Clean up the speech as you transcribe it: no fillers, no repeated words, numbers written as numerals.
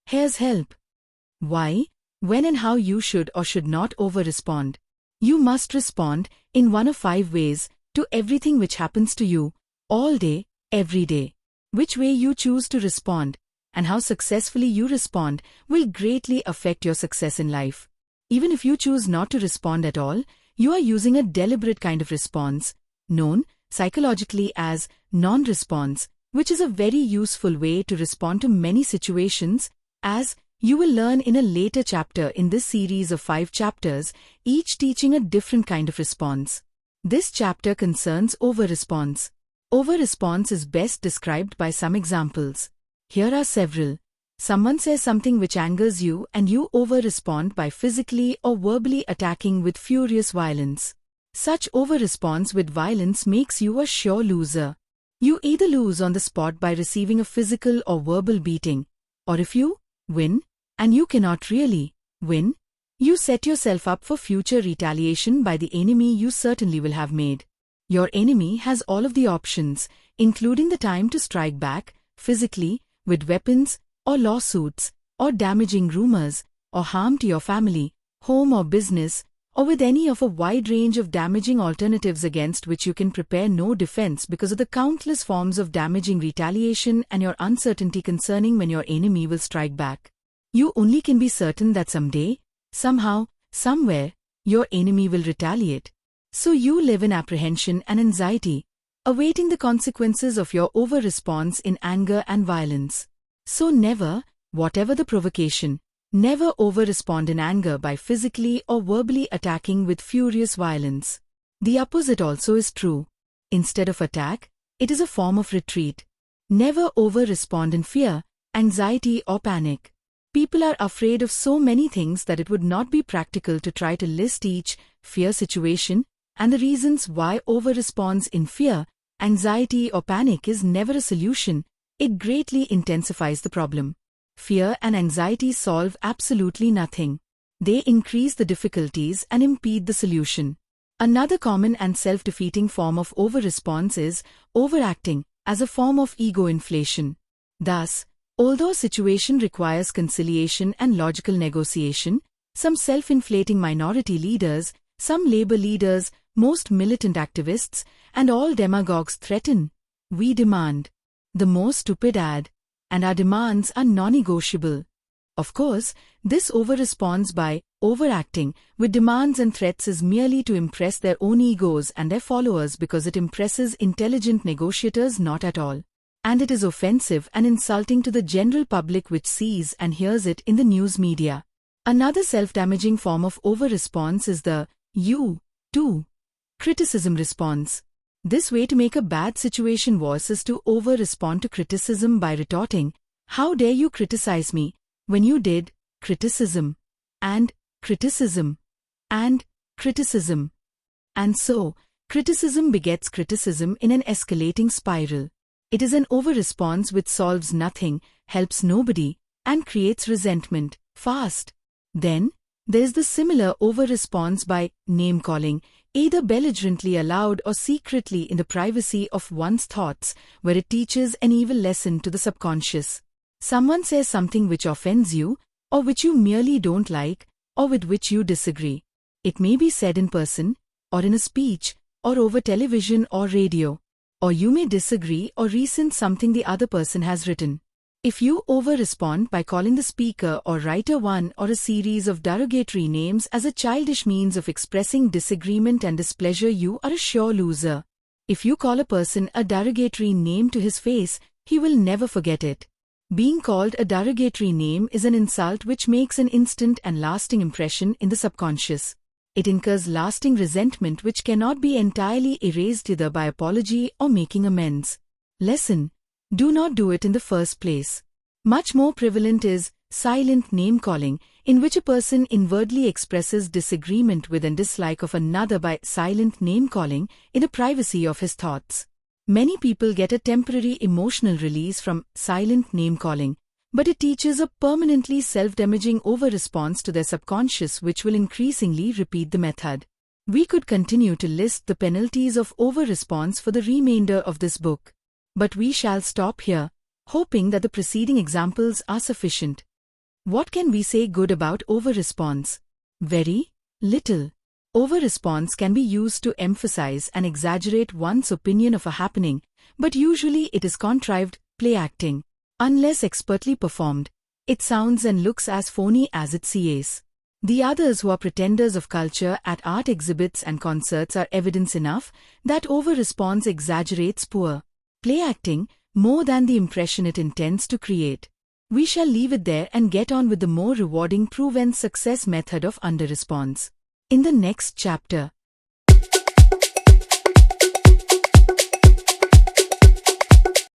Here's help. Why, when and how you should or should not over-respond. You must respond in one of 5 ways to everything which happens to you, all day, every day. Which way you choose to respond, and how successfully you respond, will greatly affect your success in life. Even if you choose not to respond at all, you are using a deliberate kind of response, known psychologically as non-response, which is a very useful way to respond to many situations, as you will learn in a later chapter in this series of 5 chapters, each teaching a different kind of response. This chapter concerns over-response. Over-response is best described by some examples. Here are several. Someone says something which angers you and you over-respond by physically or verbally attacking with furious violence. Such over-response with violence makes you a sure loser. You either lose on the spot by receiving a physical or verbal beating, or if you win, and you cannot really win, you set yourself up for future retaliation by the enemy you certainly will have made. Your enemy has all of the options, including the time to strike back, physically, with weapons, or lawsuits, or damaging rumors, or harm to your family, home or business, or with any of a wide range of damaging alternatives against which you can prepare no defense because of the countless forms of damaging retaliation and your uncertainty concerning when your enemy will strike back. You only can be certain that someday, somehow, somewhere, your enemy will retaliate. So you live in apprehension and anxiety, awaiting the consequences of your over-response in anger and violence. So never, whatever the provocation, never over-respond in anger by physically or verbally attacking with furious violence. The opposite also is true. Instead of attack, it is a form of retreat. Never over-respond in fear, anxiety or panic. People are afraid of so many things that it would not be practical to try to list each fear situation and the reasons why over-response in fear, anxiety or panic is never a solution. It greatly intensifies the problem. Fear and anxiety solve absolutely nothing. They increase the difficulties and impede the solution. Another common and self-defeating form of over-response is overacting as a form of ego inflation. Thus, although a situation requires conciliation and logical negotiation, some self-inflating minority leaders, some labor leaders, most militant activists, and all demagogues threaten, "We demand." The more stupid ad, and our demands are non-negotiable. Of course, this over-response by overacting with demands and threats is merely to impress their own egos and their followers because it impresses intelligent negotiators not at all. And it is offensive and insulting to the general public which sees and hears it in the news media. Another self-damaging form of over-response is the "you, too" criticism response. This way to make a bad situation worse is to over-respond to criticism by retorting, "How dare you criticize me, when you did criticism, and criticism, and criticism." And so, criticism begets criticism in an escalating spiral. It is an over-response which solves nothing, helps nobody, and creates resentment, fast. Then, there is the similar over-response by name-calling, either belligerently aloud or secretly in the privacy of one's thoughts, where it teaches an evil lesson to the subconscious. Someone says something which offends you, or which you merely don't like, or with which you disagree. It may be said in person, or in a speech, or over television or radio. Or you may disagree or rescind something the other person has written. If you over-respond by calling the speaker or writer one or a series of derogatory names as a childish means of expressing disagreement and displeasure, you are a sure loser. If you call a person a derogatory name to his face, he will never forget it. Being called a derogatory name is an insult which makes an instant and lasting impression in the subconscious. It incurs lasting resentment which cannot be entirely erased either by apology or making amends. Lesson: do not do it in the first place. Much more prevalent is silent name-calling, in which a person inwardly expresses disagreement with and dislike of another by silent name-calling in the privacy of his thoughts. Many people get a temporary emotional release from silent name-calling, but it teaches a permanently self-damaging over-response to their subconscious which will increasingly repeat the method. We could continue to list the penalties of over-response for the remainder of this book. But we shall stop here, hoping that the preceding examples are sufficient. What can we say good about over-response? Very little. Over-response can be used to emphasize and exaggerate one's opinion of a happening, but usually it is contrived, play acting. Unless expertly performed, it sounds and looks as phony as it seems. The others who are pretenders of culture at art exhibits and concerts are evidence enough that over-response exaggerates poor play acting more than the impression it intends to create. We shall leave it there and get on with the more rewarding proven success method of under-response in the next chapter.